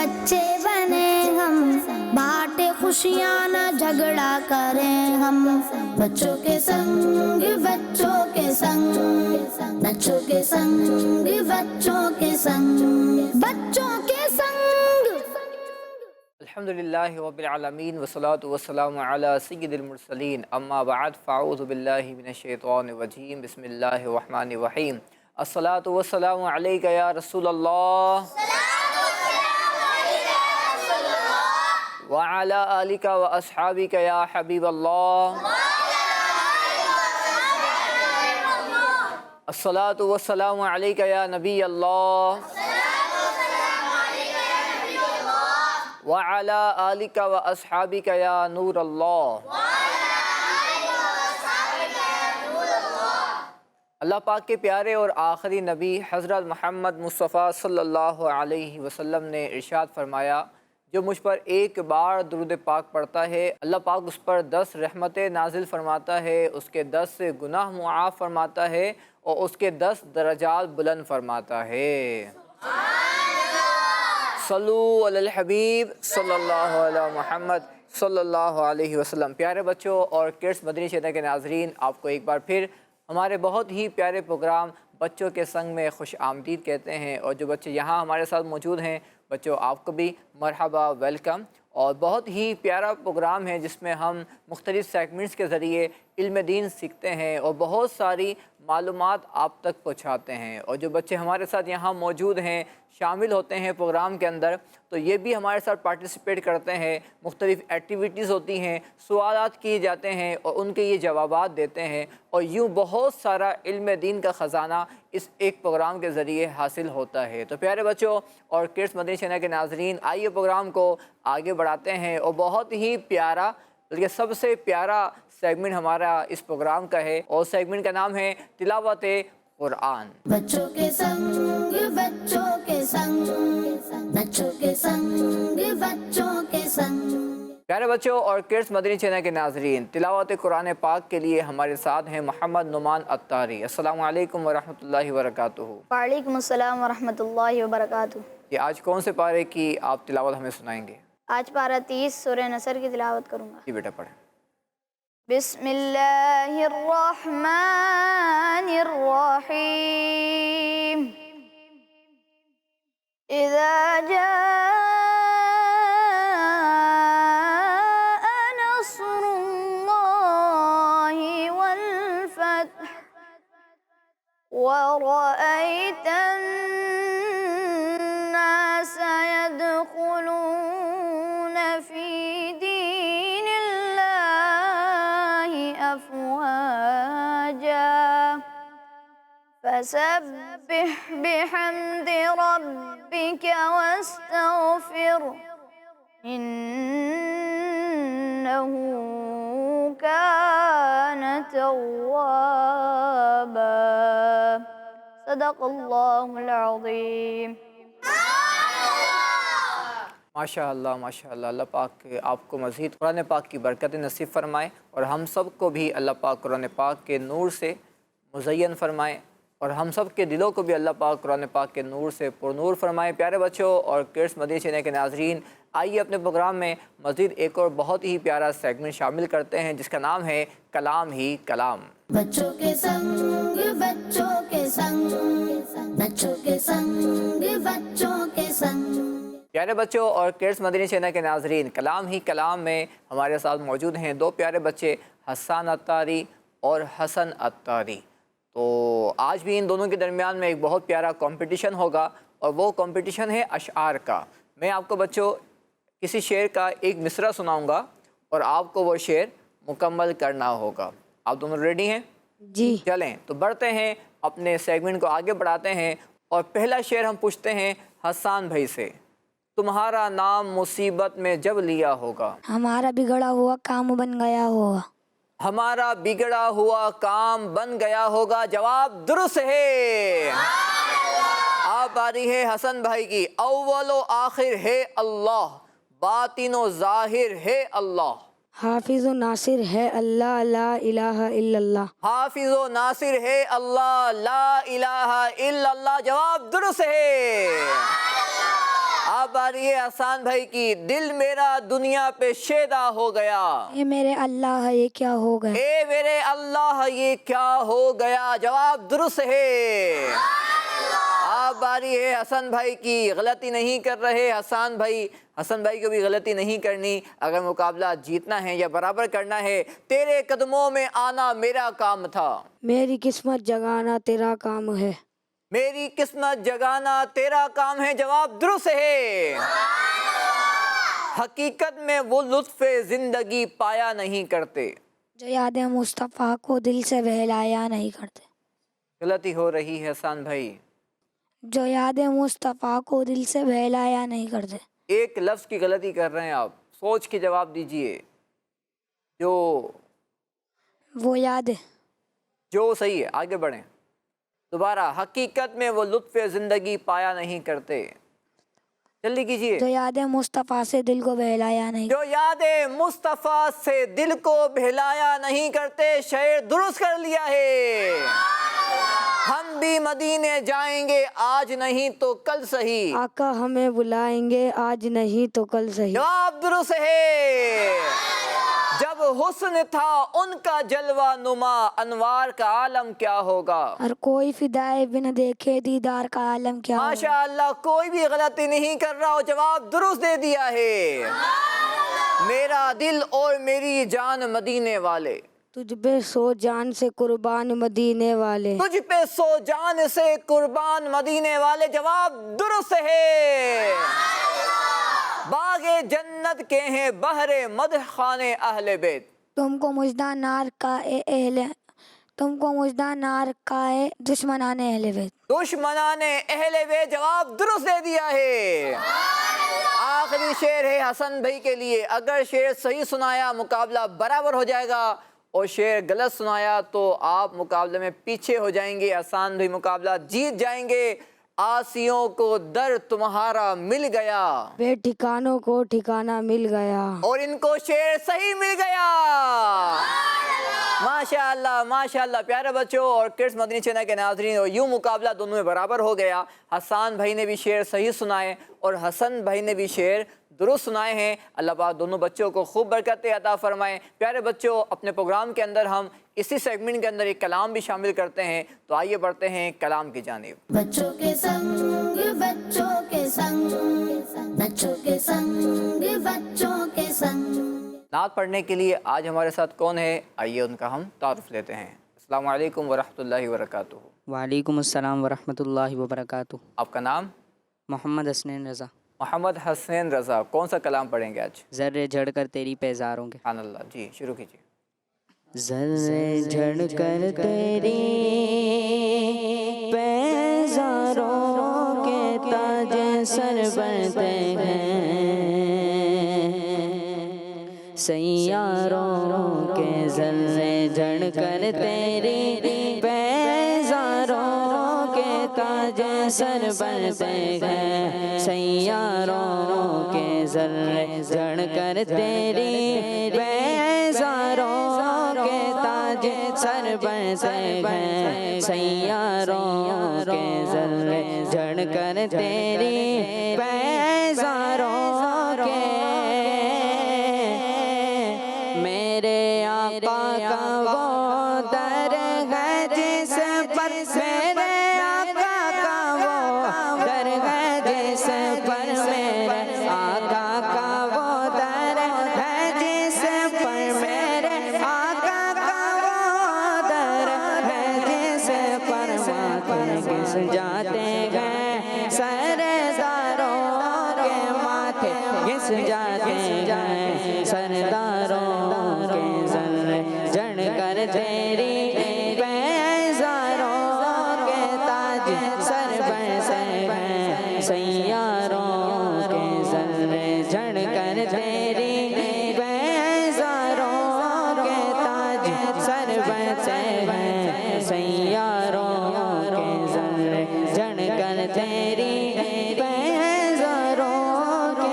بچے بنے ہم، بانٹے خوشیاں نہ جھگڑا کریں ہم، بچوں کے سنگ بچوں کے سنگ، بچوں کے سنگ بچوں کے سنگ، بچوں کے سنگ۔ الحمدللہ رب العالمین والصلاة والسلام علی سید المرسلین، اما بعد فاعوذ باللہ من الشیطان الرجیم، بسم اللہ الرحمن الرحیم۔ الصلاة والسلام علیک یا رسول اللہ وعلی آلک و اصحابک یا حبیب اللہ۔ الصلاة والسلام علیک یا نبی اللہ وعلی آلک و اصحابک یا نور اللہ۔ اللہ پاک کے پیارے اور آخری نبی حضرت محمد مصطفیٰ صلی اللہ علیہ وسلم نے ارشاد فرمایا، جو مجھ پر ایک بار درود پاک پڑھتا ہے اللہ پاک اس پر 10 رحمتیں نازل فرماتا ہے، اس کے 10 گناہ معاف فرماتا ہے اور اس کے 10 درجات بلند فرماتا ہے۔ صلو علی الحبیب صلی اللہ علیہ محمد صلی اللہ علیہ وسلم۔ پیارے بچوں اور کڈس مدنی چینل کے ناظرین، آپ کو ایک بار پھر ہمارے بہت ہی پیارے پروگرام بچوں کے سنگ میں خوش آمدید کہتے ہیں، اور جو بچے یہاں ہمارے ساتھ موجود ہیں بچوں، آپ کو بھی مرحبا، ویلکم۔ اور بہت ہی پیارا پروگرام ہے جس میں ہم مختلف سیگمنٹس کے ذریعے علم دین سیکھتے ہیں اور بہت ساری معلومات آپ تک پہنچاتے ہیں، اور جو بچے ہمارے ساتھ یہاں موجود ہیں، شامل ہوتے ہیں پروگرام کے اندر، تو یہ بھی ہمارے ساتھ پارٹیسپیٹ کرتے ہیں، مختلف ایکٹیویٹیز ہوتی ہیں، سوالات کیے جاتے ہیں اور ان کے یہ جوابات دیتے ہیں، اور یوں بہت سارا علم دین کا خزانہ اس ایک پروگرام کے ذریعے حاصل ہوتا ہے۔ تو پیارے بچوں اور کڈس مدنی چینل کے ناظرین، آئیے پروگرام کو آگے بڑھاتے ہیں، اور بہت ہی پیارا بلکہ سب سے پیارا سیگمنٹ ہمارا اس پروگرام کا ہے، اور سیگمنٹ کا نام ہے تلاوت قرآن۔ بچوں کے سنگ بچوں کے سنگ، بچوں کے سنگ بچوں کے سنگ۔ پیارے بچوں اور کڈس مدنی چینل کے ناظرین، تلاوت قرآن پاک کے لیے ہمارے ساتھ ہیں محمد نعمان عطاری۔ السلام علیکم ورحمۃ اللہ وبرکاتہ۔ وعلیکم السلام ورحمۃ اللہ وبرکاتہ۔ یہ آج کون سے پارے کی آپ تلاوت ہمیں سنائیں گے؟ آج پارہ 30 سورہ نصر کی تلاوت کروں گا۔ جی بیٹا پڑھیں۔ بسم اللہ الرحمن الرحیم۔ اذا جاء نصر اللہ والفتح ورأيت الناس يدخلون في دين الله أفواجا فسبح بحمد ربك واستغفره إنه كان توابا صدق اللہ العظیم۔ ماشاء اللہ ماشاء اللہ، اللہ پاک آپ کو مزید قرآن پاک کی برکت نصیب فرمائے، اور ہم سب کو بھی اللہ پاک قرآن پاک کے نور سے مزین فرمائے، اور ہم سب کے دلوں کو بھی اللہ پاک قرآن پاک کے نور سے پرنور فرمائے۔ پیارے بچوں اور کڈس مدنی چینل کے ناظرین، آئیے اپنے پروگرام میں مزید ایک اور بہت ہی پیارا سیگمنٹ شامل کرتے ہیں جس کا نام ہے کلام ہی کلام۔ بچوں کے سنگ بچوں کے سنگ، بچوں کے سنگ بچوں کے سنگ۔ پیارے بچوں اور کڈس مدنی چینل کے ناظرین، کلام ہی کلام میں ہمارے ساتھ موجود ہیں دو پیارے بچے، حسان عطاری اور حسن عطاری۔ تو آج بھی ان دونوں کے درمیان میں ایک بہت پیارا کمپٹیشن ہوگا، اور وہ کمپٹیشن ہے اشعار کا۔ میں آپ کو بچوں کسی شعر کا ایک مصرع سناؤں گا اور آپ کو وہ شعر مکمل کرنا ہوگا۔ آپ دونوں ریڈی ہیں؟ جی۔ چلیں تو بڑھتے ہیں، اپنے سیگمنٹ کو آگے بڑھاتے ہیں، اور پہلا شعر ہم پوچھتے ہیں حسان بھائی سے۔ تمہارا نام مصیبت میں جب لیا ہوگا، ہمارا بگڑا ہوا کام بن گیا ہوگا، ہمارا بگڑا ہوا کام بن گیا ہوگا۔ جواب درست ہے۔ آپ باری ہے حسن بھائی کی۔ اول و آخر ہے اللہ، باطن و ظاہر ہے اللہ، حافظ و ناصر ہے اللہ، لا الہ الا اللہ، حافظ و ناصر ہے اللہ، لا الہ الا اللہ۔ جواب درست ہے۔ آپ باری ہے حسان بھائی کی، دل میرا دنیا پہ شیدا ہو گیا، اے میرے اللہ یہ کیا ہو گیا، اے میرے اللہ یہ کیا ہو گیا۔ جواب درست ہے۔ اب باری ہے حسن بھائی کی، غلطی نہیں کر رہے حسن بھائی، حسن بھائی کو بھی غلطی نہیں کرنی۔ اگر مقابلہ جیتنا ہے یا برابر کرنا ہے، تیرے قدموں میں آنا میرا کام تھا، میری قسمت جگانا تیرا کام ہے، میری قسمت جگانا تیرا کام ہے۔ جواب درست ہے۔ حقیقت میں وہ لطف زندگی پایا نہیں کرتے، جو یاد مصطفیٰ کو دل سے بہلایا نہیں کرتے، غلطی ہو رہی ہے حسن بھائی، جو یاد مصطفیٰ کو دل سے بہلایا نہیں کرتے۔ ایک لفظ کی غلطی کر رہے ہیں آپ، سوچ کے جواب دیجئے۔ وہ یاد ہے، جو صحیح ہے، آگے بڑھیں دوبارہ۔ حقیقت میں وہ لطف زندگی پایا نہیں کرتے، جلدی کیجئے۔ جو یاد مصطفیٰ سے دل کو بہلایا نہیں، جو یاد مصطفیٰ سے دل کو بہلایا نہیں کرتے، شعر درست کر لیا ہے۔ ہم بھی مدینے جائیں گے آج نہیں تو کل صحیح، آقا ہمیں بلائیں گے آج نہیں تو کل صحیح۔ جواب درست ہے۔ جب حسن تھا ان کا جلوہ نما، انوار کا عالم کیا ہوگا۔ ہر کوئی فدائے بن دیکھے دیدار کا عالم کیا ہوگا۔ ماشاءاللہ، کوئی بھی غلطی نہیں کر رہا ہو، جواب درست دے دیا ہے۔ میرا دل اور میری جان مدینے والے، تجھ پہ سو جان سے قربان مدینے والے، تجھ پہ سو جان سے قربان مدینے والے، جواب درست ہے۔ باغ جنت کے ہیں بہر مدح خانے اہل بیت، تم کو مژدہ نار کا اے دشمنان اہل بیت، دشمنان اہل بیت، جواب درست دے دیا ہے۔ آخری شعر ہے حسن بھائی کے لیے، اگر شعر صحیح سنایا مقابلہ برابر ہو جائے گا، اور شعر غلط سنایا تو آپ مقابلے میں پیچھے ہو جائیں گے، حسن بھائی مقابلہ جیت جائیں گے۔ آسیوں کو در تمہارا مل گیا، بے ٹھکانوں کو ٹھکانہ مل گیا، اور ان کو شعر صحیح مل گیا۔ ماشاءاللہ ماشاءاللہ۔ پیارے بچوں اور کڈس مدنی چینل کے ناظرین، اور یوں مقابلہ دونوں میں برابر ہو گیا۔ حسان بھائی نے بھی شعر صحیح سنائے اور حسن بھائی نے بھی شعر درست سنائے ہیں۔ اللہ پاک دونوں بچوں کو خوب برکتیں عطا فرمائیں۔ پیارے بچوں، اپنے پروگرام کے اندر ہم اسی سیگمنٹ کے اندر ایک کلام بھی شامل کرتے ہیں، تو آئیے بڑھتے ہیں کلام کی جانب۔ بچوں کے سنگ بچوں کے سنگ، بچوں کے سنگ بچوں کے سنگ۔ نعت پڑھنے کے لیے آج ہمارے ساتھ کون ہے، آئیے ان کا ہم تعارف لیتے ہیں۔ السلام علیکم ورحمۃ اللہ وبرکاتہ۔ وعلیکم السلام ورحمۃ اللہ وبرکاتہ۔ آپ کا نام؟ محمد حسنین رضا۔ محمد حسین رضا، کون سا کلام پڑھیں گے آج؟ ذرے جھڑ کر تیری پیزاروں کے۔ سبحان اللہ، جی شروع کیجیے۔ ذرے جھڑ کر تیری پیزاروں کے تاج سر بنتے ہیں، سیاروں کے ذرے جھڑ کر تیری پیزاروں کے تاج سر بنتے ہیں، سیاروں کے ذرے جھڑ کر تیری پیزاروں کے تاج سر بنتے ہیں، سیاروں کے ذرے جھڑ کر تیری پیزاروں کے۔ میرے آقا کا وہ در ہے جس پر، میرے آقا کا وہ در ہے جس پر، میرے آقا کا وہ در ہے جس پر، میرے آقا کا وہ در ہے جس پر، ماتھے گھس جاتے ہیں سرداروں کے، ماتھے گھس جاتے ہیں سرداروں کے، ذرے جھڑ کر تیری پیزاروں کے تاج سر بنتے ہیں، سیاروں کے ذرے جھڑ کر تیری پیزاروں کے تاج سر بنتے ہیں، سیاروں کے ذرے جھڑ کر تیری پیزاروں کے۔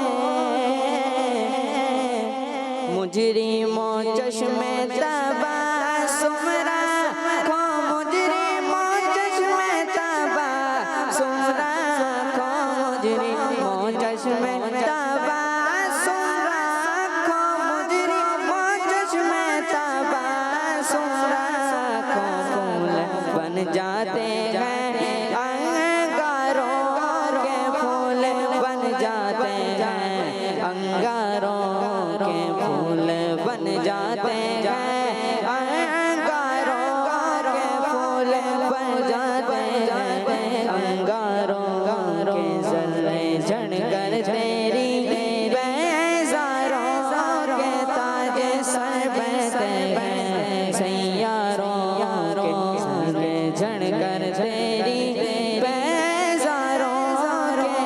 مجرموں چشم تبسم رکھو، مجرموں چشم تبسم رکھو، مجرموں مجرموں چشم تبسم رکھو مجرموں چشم تبسم رکھو پھول بن جاتے ہیں انگاروں کے پھول بن جاتے ہیں انگاروں کے پھول بن جاتے ہیں انگاروں کے پھول بن جاتے ہیں انگاروں کے ذرے جھڑ کر تیری بیزاروں کے تاج سر پہ ہیں سیاروں کے ذرے جھڑ کر تیری بیزاروں کے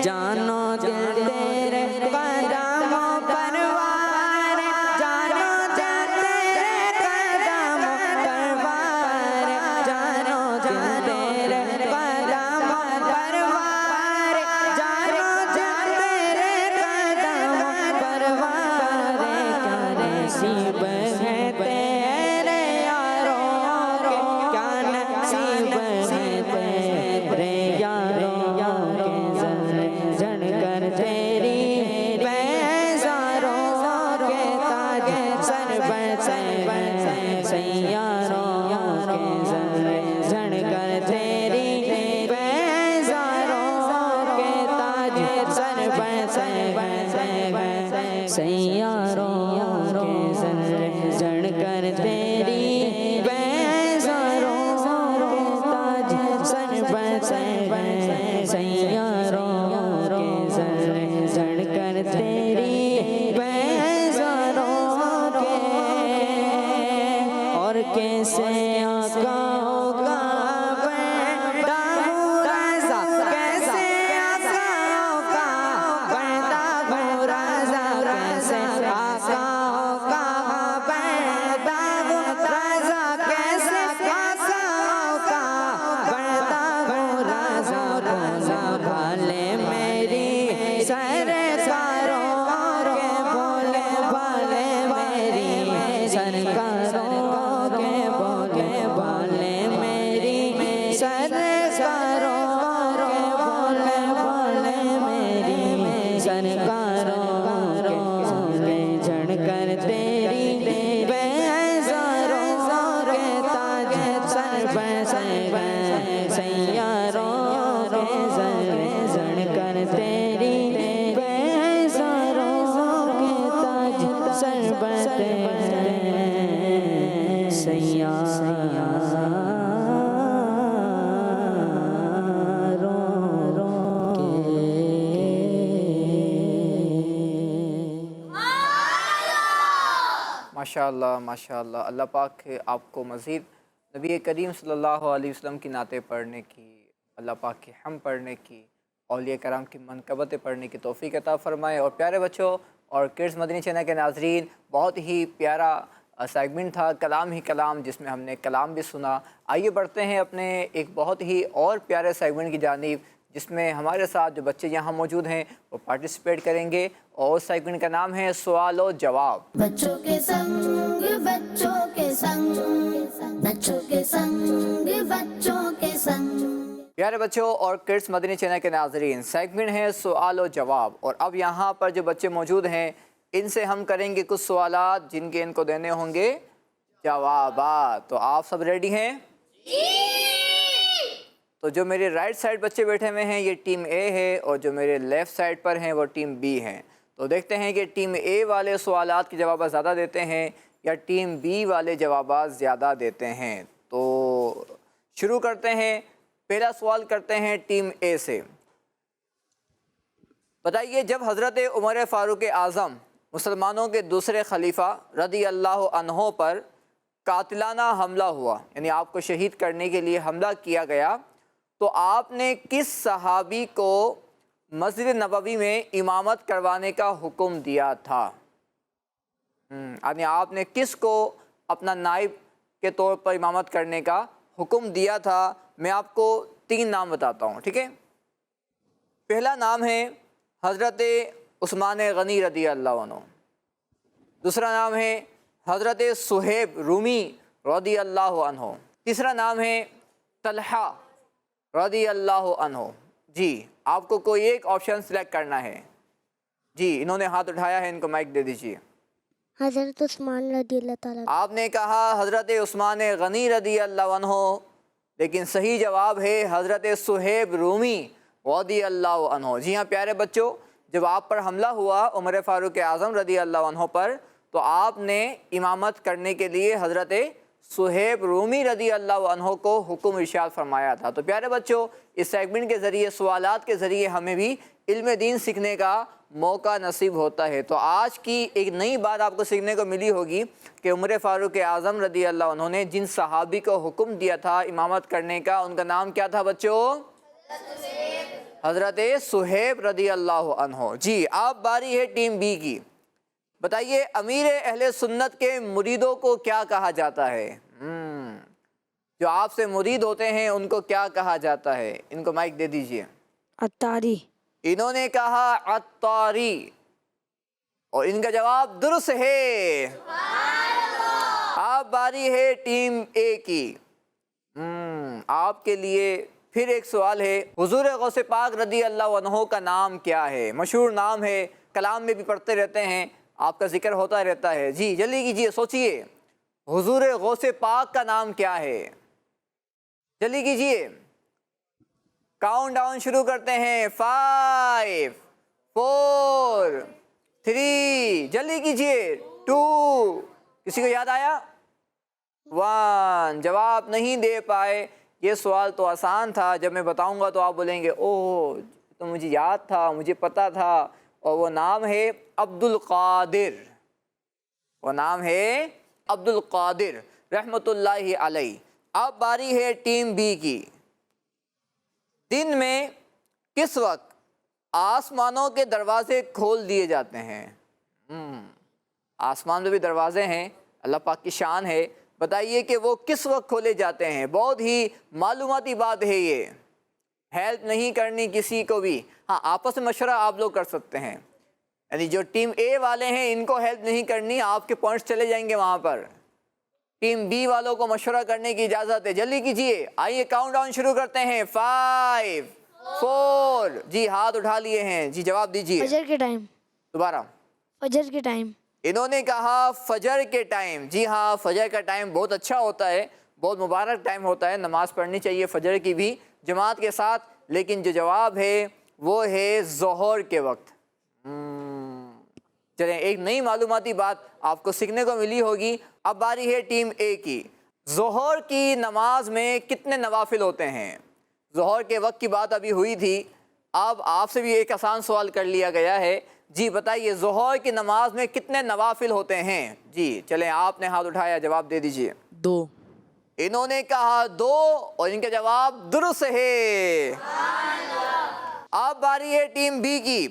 جانو دل تیرے قدموں پر وار جانو دل تیرے قدموں پر وار جانو دل تیرے قدموں پر وار جانو دل تیرے قدموں پر وار کیا نصیب ہے تیرے یاروں کے کیا نصیب ہے تیرے یاروں کے ذرے جھڑ کر تیری بیزاروں کے تاج سر پر سیاروں کے ذرے جھڑ کر تیری بیزاروں کے تاج سر پر سیاروں کے ذرے جھڑ کر تیری بیزاروں کے تاج سر پر سیاروں کے ذرے جھڑ کر تیری بیزاروں کے اور کیسے آقا ہوگا بڑا رضا کیسے آقا ہوگا بڑا رضا کیسے آقا ہوگا بڑا رضا کیسے آقا ہوگا بڑا رضا روزہ بھالے میری سرکاروں کے بولے بھالے میری سرکاروں کے بولے بھالے میری سرکاروں کے بولے بھالے میری سرکاروں کے ذرے جھڑ کر تیری بیزاروں کے تاج سر پر سیاروں کے ذرے جھڑ کر تیری بیزاروں کے تاج سر پر ماشاءاللہ ماشاءاللہ. اللہ پاک آپ کو مزید نبی کریم صلی اللہ علیہ وسلم کی نعتیں پڑھنے کی، اللہ پاک کی حمد پڑھنے کی، اولیاء کرام کی منقبتیں پڑھنے کی توفیق عطا فرمائے. اور پیارے بچوں اور کڈس مدنی چینل کے ناظرین، بہت ہی پیارا سیگمنٹ تھا کلام ہی کلام، جس میں ہم نے کلام بھی سنا. آئیے بڑھتے ہیں اپنے ایک بہت ہی اور پیارے سیگمنٹ کی جانب، جس میں ہمارے ساتھ جو بچے یہاں موجود ہیں وہ پارٹیسپیٹ کریں گے، اور اس سیگمنٹ کا نام ہے سوال و جواب. بچوں کے سنگ بچوں کے سنگ بچوں کے سنگ بچوں کے سنگ. پیارے بچوں اور کڈس مدنی چینل کے ناظرین، سیگمنٹ ہے سوال و جواب. اور اب یہاں پر جو بچے موجود ہیں ان سے ہم کریں گے کچھ سوالات جن کے ان کو دینے ہوں گے جوابات. تو آپ سب ریڈی ہیں؟ تو جو میرے رائٹ سائڈ بچے بیٹھے ہوئے ہیں یہ ٹیم اے ہے، اور جو میرے لیفٹ سائڈ پر ہیں وہ ٹیم بی ہیں. تو دیکھتے ہیں کہ ٹیم اے والے سوالات کے جوابات زیادہ دیتے ہیں یا ٹیم بی والے جوابات زیادہ دیتے ہیں. تو شروع کرتے ہیں. پہلا سوال کرتے ہیں ٹیم اے سے. بتائیے، جب حضرت عمر فاروق اعظم مسلمانوں کے دوسرے خلیفہ رضی اللہ عنہ پر قاتلانہ حملہ ہوا، یعنی آپ کو شہید کرنے کے لیے حملہ کیا گیا، تو آپ نے کس صحابی کو مسجد نبوی میں امامت کروانے کا حکم دیا تھا؟ یعنی آپ نے کس کو اپنا نائب کے طور پر امامت کرنے کا حکم دیا تھا؟ میں آپ کو 3 نام بتاتا ہوں، ٹھیک ہے؟ پہلا نام ہے حضرت عثمان غنی رضی اللہ عنہ. دوسرا نام ہے حضرت صہیب رومی رضی اللہ عنہ. تیسرا نام ہے طلحہ رضی اللہ عنہ. جی آپ کو کوئی ایک آپشن سلیکٹ کرنا ہے. جی انہوں نے ہاتھ اٹھایا ہے, ان کو مائک دے دیجیے. حضرت عثمان رضی اللہ تعالیٰ. آپ نے کہا حضرت عثمان غنی رضی اللہ عنہ, لیکن صحیح جواب ہے حضرت صہیب رومی رضی اللہ عنہ. جی ہاں پیارے بچوں, جب آپ پر حملہ ہوا عمر فاروق اعظم رضی اللہ عنہ پر, تو آپ نے امامت کرنے کے لیے حضرت صہیب رومی رضی اللہ عنہ کو حکم ارشاد فرمایا تھا. تو پیارے بچوں, اس سیگمنٹ کے ذریعے, سوالات کے ذریعے ہمیں بھی علم دین سیکھنے کا موقع نصیب ہوتا ہے. تو آج کی ایک نئی بات آپ کو سیکھنے کو ملی ہوگی کہ عمر فاروق اعظم رضی اللہ عنہ نے جن صحابی کو حکم دیا تھا امامت کرنے کا, ان کا نام کیا تھا بچوں؟ حضرت صہیب رضی اللہ عنہ. جی اب باری ہے ٹیم بی کی. بتائیے امیر اہل سنت کے مریدوں کو کیا کہا جاتا ہے؟ جو آپ سے مرید ہوتے ہیں ان کو کیا کہا جاتا ہے؟ ان کو مائک دے دیجئے. اتاری. انہوں نے کہا عطاری, اور ان کا جواب درست ہے. اب باری ہے ٹیم اے کی. آپ کے لیے پھر ایک سوال ہے. حضور غوث پاک رضی اللہ عنہ کا نام کیا ہے؟ مشہور نام ہے, کلام میں بھی پڑھتے رہتے ہیں, آپ کا ذکر ہوتا رہتا ہے. جی جلدی کیجئے, سوچئے حضور غوث پاک کا نام کیا ہے؟ جلدی کیجئے, کاؤنٹ ڈاؤن شروع کرتے ہیں. 5 4 3, جلدی کیجئے. 2, کسی کو یاد آیا؟ 1, جواب نہیں دے پائے. یہ سوال تو آسان تھا, جب میں بتاؤں گا تو آپ بولیں گے اوہ تو مجھے یاد تھا, مجھے پتا تھا, اور وہ نام ہے عبد القادر. وہ نام ہے عبد القادر رحمۃ اللہ علیہ. اب باری ہے ٹیم بی کی. دن میں کس وقت آسمانوں کے دروازے کھول دیے جاتے ہیں؟ آسمان میں بھی دروازے ہیں, اللہ پاک کی شان ہے. بتائیے کہ وہ کس وقت کھولے جاتے ہیں؟ بہت ہی معلوماتی بات ہے یہ, ہیلپ نہیں کرنی کسی کو بھی. ہاں آپس میں مشورہ آپ لوگ کر سکتے ہیں, یعنی جو ٹیم اے والے ہیں ان کو ہیلپ نہیں کرنی, آپ کے پوائنٹس چلے جائیں گے وہاں پر. ٹیم بی والوں کو مشورہ کرنے کی اجازت ہے. جلدی کیجئے, آئیے کاؤنٹ ڈاؤن شروع کرتے ہیں. 5 4, جی ہاتھ اٹھا لیے ہیں. جی جواب دیجئے. فجر کے ٹائم. دوبارہ. فجر کے ٹائم. انہوں نے کہا فجر کے ٹائم. جی ہاں فجر کا ٹائم بہت اچھا ہوتا ہے, بہت مبارک ٹائم ہوتا ہے, نماز پڑھنی چاہیے فجر کی بھی جماعت کے ساتھ. لیکن جو جواب ہے وہ ہے ظہر کے وقت. چلیں ایک نئی معلوماتی بات آپ کو سیکھنے کو ملی ہوگی. اب باری ہے ٹیم اے کی. ظہر کی نماز میں کتنے نوافل ہوتے ہیں؟ ظہر کے وقت کی بات ابھی ہوئی تھی, اب آپ سے بھی ایک آسان سوال کر لیا گیا ہے. جی بتائیے ظہر کی نماز میں کتنے نوافل ہوتے ہیں؟ جی چلیں آپ نے ہاتھ اٹھایا, جواب دے دیجئے. 2. انہوں نے کہا 2, اور ان کا جواب درست ہے. اب باری ہے ٹیم بی کی.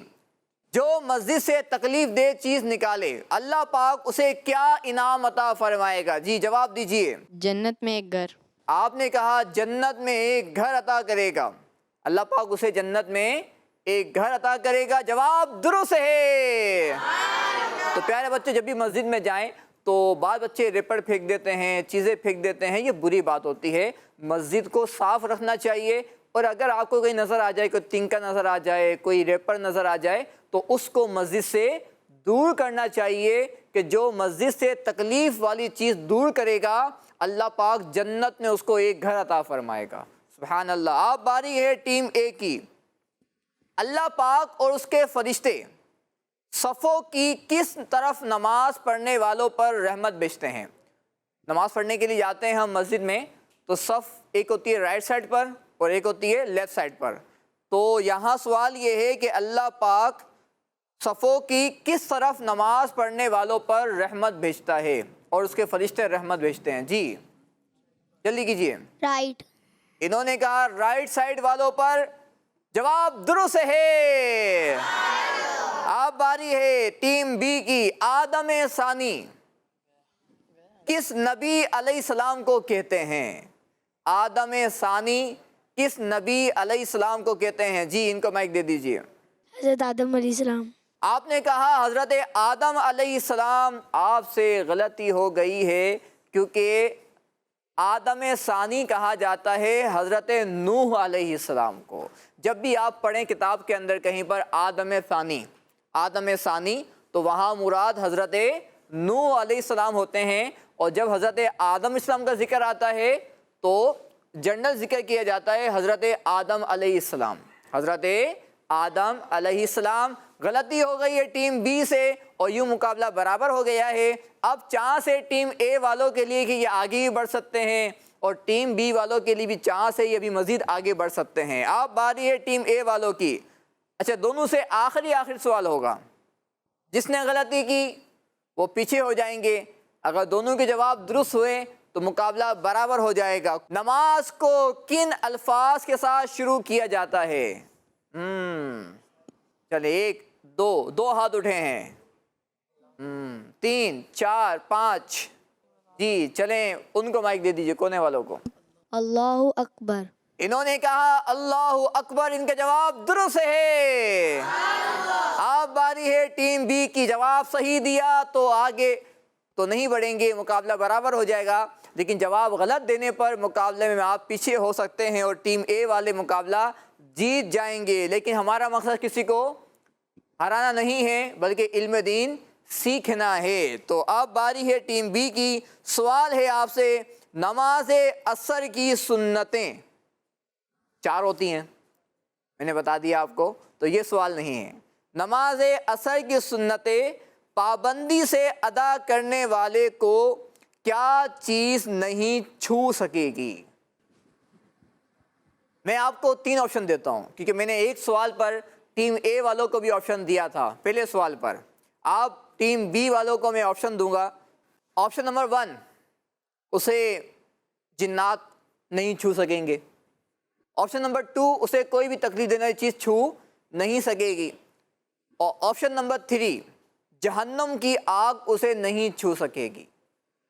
جو مسجد سے تکلیف دہ چیز نکالے اللہ پاک اسے کیا انعام عطا فرمائے گا؟ جی جواب دیجئے. جنت میں ایک گھر. آپ نے کہا جنت میں ایک گھر عطا کرے گا, اللہ پاک اسے جنت میں ایک گھر عطا کرے گا. جواب درست ہے. تو پیارے بچے جب بھی مسجد میں جائیں تو بعض بچے ریپر پھینک دیتے ہیں, چیزیں پھینک دیتے ہیں, یہ بری بات ہوتی ہے. مسجد کو صاف رکھنا چاہیے, اور اگر آپ کو کوئی نظر آ جائے, کوئی تنکا نظر آ جائے, کوئی ریپر نظر آ جائے, تو اس کو مسجد سے دور کرنا چاہیے. کہ جو مسجد سے تکلیف والی چیز دور کرے گا اللہ پاک جنت میں اس کو ایک گھر عطا فرمائے گا. سبحان اللہ. اب باری ہے ٹیم اے کی. اللہ پاک اور اس کے فرشتے صفوں کی کس طرف نماز پڑھنے والوں پر رحمت بھیجتے ہیں؟ نماز پڑھنے کے لیے جاتے ہیں ہم مسجد میں, تو صف ایک ہوتی ہے رائٹ سائڈ پر اور ایک ہوتی ہے لیفٹ سائڈ پر. تو یہاں سوال یہ ہے کہ اللہ پاک صفوں کی کس طرف نماز پڑھنے والوں پر رحمت بھیجتا ہے اور اس کے فرشتے رحمت بھیجتے ہیں؟ جی جلدی کیجئے. رائٹ. انہوں نے کہا رائٹ سائڈ والوں پر. جواب درست ہے. اب باری ہے ٹیم بی کی. آدم ثانی کس نبی علیہ السلام کو کہتے ہیں؟ آدم ثانی کس نبی علیہ السلام کو کہتے ہیں؟ جی ان کو مائک دے دیجئے. حضرت آدم علیہ السلام. آپ نے کہا حضرت آدم علیہ السلام. آپ سے غلطی ہو گئی ہے, کیونکہ آدم ثانی کہا جاتا ہے حضرت نوح علیہ السلام کو. جب بھی آپ پڑھیں کتاب کے اندر کہیں پر آدم ثانی تو وہاں مراد حضرت نوح علیہ السلام ہوتے ہیں. اور جب حضرت آدم اسلام کا ذکر آتا ہے تو جنرل ذکر کیا جاتا ہے حضرت آدم علیہ السلام. حضرت آدم علیہ السلام. غلطی ہو گئی ہے ٹیم بی سے اور یوں مقابلہ برابر ہو گیا ہے. اب چانس ہے ٹیم اے والوں کے لیے کہ یہ آگے بھی بڑھ سکتے ہیں اور ٹیم بی والوں کے لیے بھی چانس ہے یہ بھی مزید آگے بڑھ سکتے ہیں. اب باری ہے ٹیم اے والوں کی. اچھا دونوں سے آخری سوال ہوگا. جس نے غلطی کی وہ پیچھے ہو جائیں گے. اگر دونوں کے جواب درست ہوئے تو مقابلہ برابر ہو جائے گا. نماز کو کن الفاظ کے ساتھ شروع کیا جاتا ہے؟ چلے 1 2 ہاتھ اٹھے ہیں. 3 4 5 جی چلیں ان کو مائک دے دیجئے کونے والوں کو. اللہ اکبر. انہوں نے کہا اللہ اکبر. ان کا جواب درست ہے. اب باری ہے ٹیم بی کی. جواب صحیح دیا تو آگے تو نہیں بڑھیں گے, مقابلہ برابر ہو جائے گا. لیکن جواب غلط دینے پر مقابلے میں آپ پیچھے ہو سکتے ہیں اور ٹیم اے والے مقابلہ جیت جائیں گے. لیکن ہمارا مقصد کسی کو ہرانا نہیں ہے بلکہ علم دین سیکھنا ہے. تو اب باری ہے ٹیم بی کی. سوال ہے آپ سے, نماز عصر کی سنتیں 4 ہوتی ہیں, میں نے بتا دیا آپ کو, تو یہ سوال نہیں ہے. نماز عصر کی سنتیں پابندی سے ادا کرنے والے کو کیا چیز نہیں چھو سکے گی؟ میں آپ کو 3 آپشن دیتا ہوں کیونکہ میں نے ایک سوال پر ٹیم اے والوں کو بھی آپشن دیا تھا پہلے سوال پر. آپ ٹیم بی والوں کو میں آپشن دوں گا. آپشن نمبر 1, اسے جنات نہیں چھو سکیں گے. آپشن نمبر 2, اسے کوئی بھی تکلیف دینے والی چیز چھو نہیں سکے گی. اور آپشن نمبر 3, جہنم کی آگ اسے نہیں چھو سکے گی.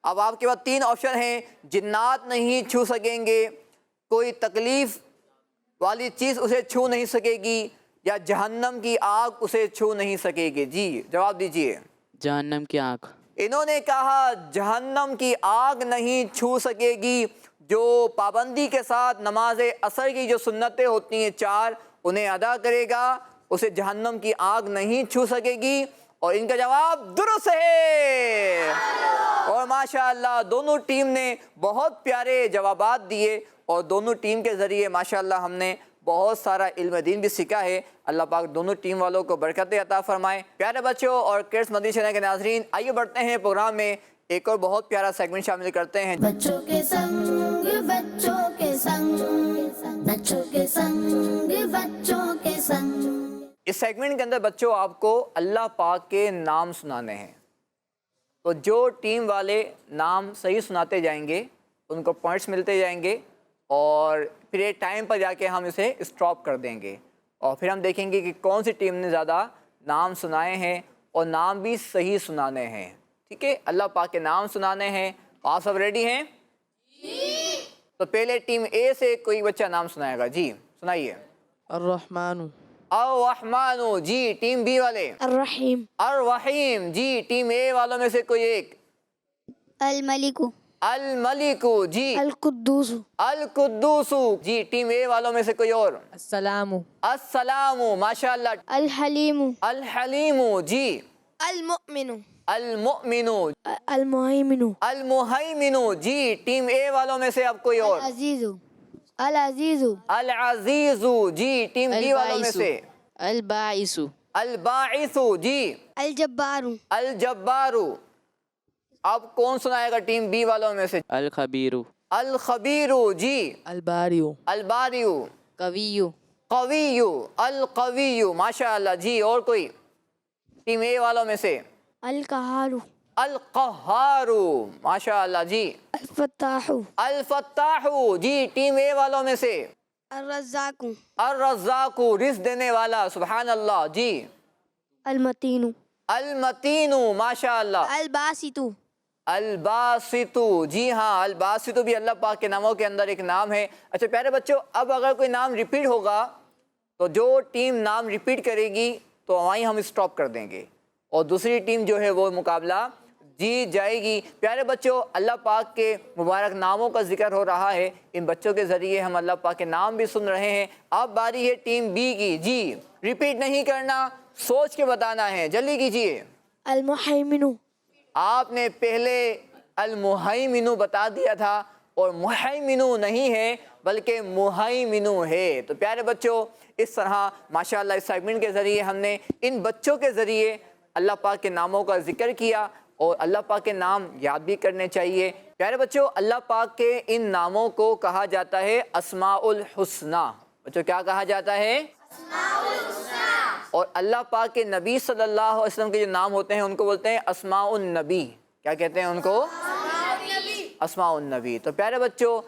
اب آپ کے پاس 3 آپشن ہیں. جنات نہیں چھو سکیں گے, کوئی تکلیف والی چیز اسے چھو نہیں سکے گی, یا جہنم کی آگ اسے چھو نہیں سکے گی. جی جواب دیجئے. جہنم کی آنکھ. انہوں نے کہا جہنم کی آگ نہیں چھو سکے گی. جو پابندی کے ساتھ نماز عصر کی جو سنتیں ہوتی ہیں 4 انہیں ادا کرے گا اسے جہنم کی آگ نہیں چھو سکے گی. اور ان کا جواب درست ہے. اور ماشاءاللہ دونوں ٹیم نے بہت پیارے جوابات دیے اور دونوں ٹیم کے ذریعے ماشاءاللہ ہم نے بہت سارا علم دین بھی سیکھا ہے. اللہ پاک دونوں ٹیم والوں کو برکتیں عطا فرمائے. پیارے بچوں اور کڈس مدنی چینل کے ناظرین, آئیے بڑھتے ہیں پروگرام میں. ایک اور بہت پیارا سیگمنٹ شامل کرتے ہیں. بچوں کے سنگ بچوں کے سنگ, بچوں کے سنگ بچوں کے سنگ. اس سیگمنٹ کے اندر بچوں آپ کو اللہ پاک کے نام سنانے ہیں. تو جو ٹیم والے نام صحیح سناتے جائیں گے ان کو پوائنٹس ملتے جائیں گے اور پھر ایک ٹائم پر جا کے ہم اسے اسٹاپ کر دیں گے اور پھر ہم دیکھیں گے کہ کون سی ٹیم نے زیادہ نام سنائے ہیں اور نام بھی صحیح سنانے ہیں. ٹھیک ہے, اللہ پاک کے نام سنانے ہیں. آپ سب ریڈی ہیں؟ تو پہلے ٹیم اے سے کوئی بچہ نام سنائے گا. جی سنائیے. الرحمن. الرحمن. جی ٹیم بی والے. الرحیم. الرحیم. جی ٹیم اے والوں میں سے کوئی ایک. الملک. الملک. جی القدوس. القدوس. جی ٹیم اے والوں میں سے کوئی اور. السلام. السلام. ماشاءاللہ. الحلیم. الحلیم. جی المؤمن. المؤمن. المہیمن. المہیمن. جی ٹیم اے والوں میں سے اب کوئی اور. العزیز. العزیز. العزیز. جی ٹیم بی والوں میں سے. الباعث. الباعث. جی الجبار. الجبار. اب کون سنائے گا ٹیم بی والوں میں سے؟ الخبیر. الخبیر. جی الباری. الباری. قوی. قوی. القوی. ماشاءاللہ. جی اور کوئی ٹیم اے والوں میں سے؟ القہار. القہار. ماشاءاللہ. جی الفتاح. الفتاح. جی ٹیم اے والوں میں سے؟ الرزاق. الرزاق. رزق دینے والا. سبحان اللہ. جی المتین. المتین. ماشاءاللہ. الباسط. الباسط. جی ہاں الباسط بھی اللہ پاک کے ناموں کے اندر ایک نام ہے. اچھا پیارے بچوں, اب اگر کوئی نام ریپیٹ ہوگا تو جو ٹیم نام ریپیٹ کرے گی تو وہیں ہم اسٹاپ کر دیں گے اور دوسری ٹیم جو ہے وہ مقابلہ جیت جائے گی۔ پیارے بچوں، اللہ پاک کے مبارک ناموں کا ذکر ہو رہا ہے، ان بچوں کے ذریعے ہم اللہ پاک کے نام بھی سن رہے ہیں۔ اب باری ہے ٹیم بی کی، جی ریپیٹ نہیں کرنا، سوچ کے بتانا ہے، جلدی کیجیے۔ المحیمن، آپ نے پہلے المحیمن بتا دیا تھا، اور محیمن نہیں ہے بلکہ محیمن ہے۔ تو پیارے بچوں، اس طرح ماشاءاللہ اس سیگمنٹ کے ذریعے ہم نے ان بچوں کے ذریعے اللہ پاک کے ناموں کا ذکر کیا، اور اللہ پاک کے نام یاد بھی کرنے چاہیے۔ پیارے بچوں، اللہ پاک کے ان ناموں کو کہا جاتا ہے اسماء الحسنی۔ بچوں کیا کہا جاتا ہے؟ اور اللہ پاک کے نبی صلی اللہ علیہ وسلم کے جو نام ہوتے ہیں ان کو بولتے ہیں اسماء النبی۔ کیا کہتے ہیں ان کو؟ اسماء النبی۔ تو پیارے بچوں،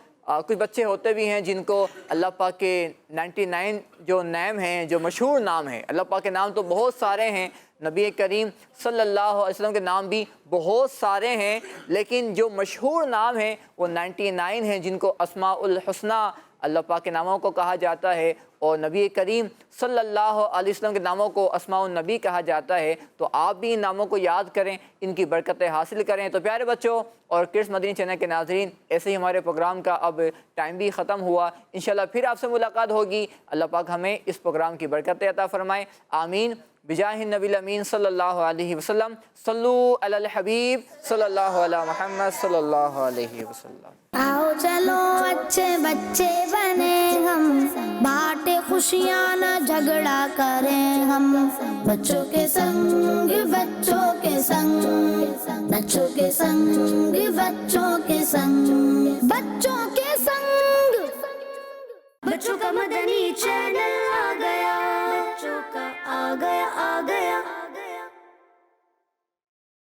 کچھ بچے ہوتے بھی ہیں جن کو اللہ پاک کے 99 جو نام ہیں، جو مشہور نام ہیں، اللہ پاک کے نام تو بہت سارے ہیں، نبی کریم صلی اللہ علیہ وسلم کے نام بھی بہت سارے ہیں، لیکن جو مشہور نام ہیں وہ 99 ہیں جن کو اسماء الحسنی اللہ پاک کے ناموں کو کہا جاتا ہے، اور نبی کریم صلی اللہ علیہ وسلم کے ناموں کو اسماء النبی کہا جاتا ہے۔ تو آپ بھی ان ناموں کو یاد کریں، ان کی برکتیں حاصل کریں۔ تو پیارے بچوں اور کڈس مدنی چینل کے ناظرین، ایسے ہی ہمارے پروگرام کا اب ٹائم بھی ختم ہوا، انشاءاللہ پھر آپ سے ملاقات ہوگی۔ اللہ پاک ہمیں اس پروگرام کی برکتیں عطا فرمائے، آمین، بجاہ النبی الامین صلی اللہ علیہ وسلم۔ صلو علی الحبیب صلی اللہ علی محمد صلی اللہ علیہ وسلم۔ آؤ چلو اچھے بچے بنے ہم، بانٹے خوشیاں نہ جھگڑا کریں ہم، بچوں کے سنگ بچوں کے سنگ، بچوں کے سنگ بچوں کے سنگ، بچوں کے سنگ۔ بچوں کا مدنی چینل آ گیا، بچوں کا آ گیا آ گیا۔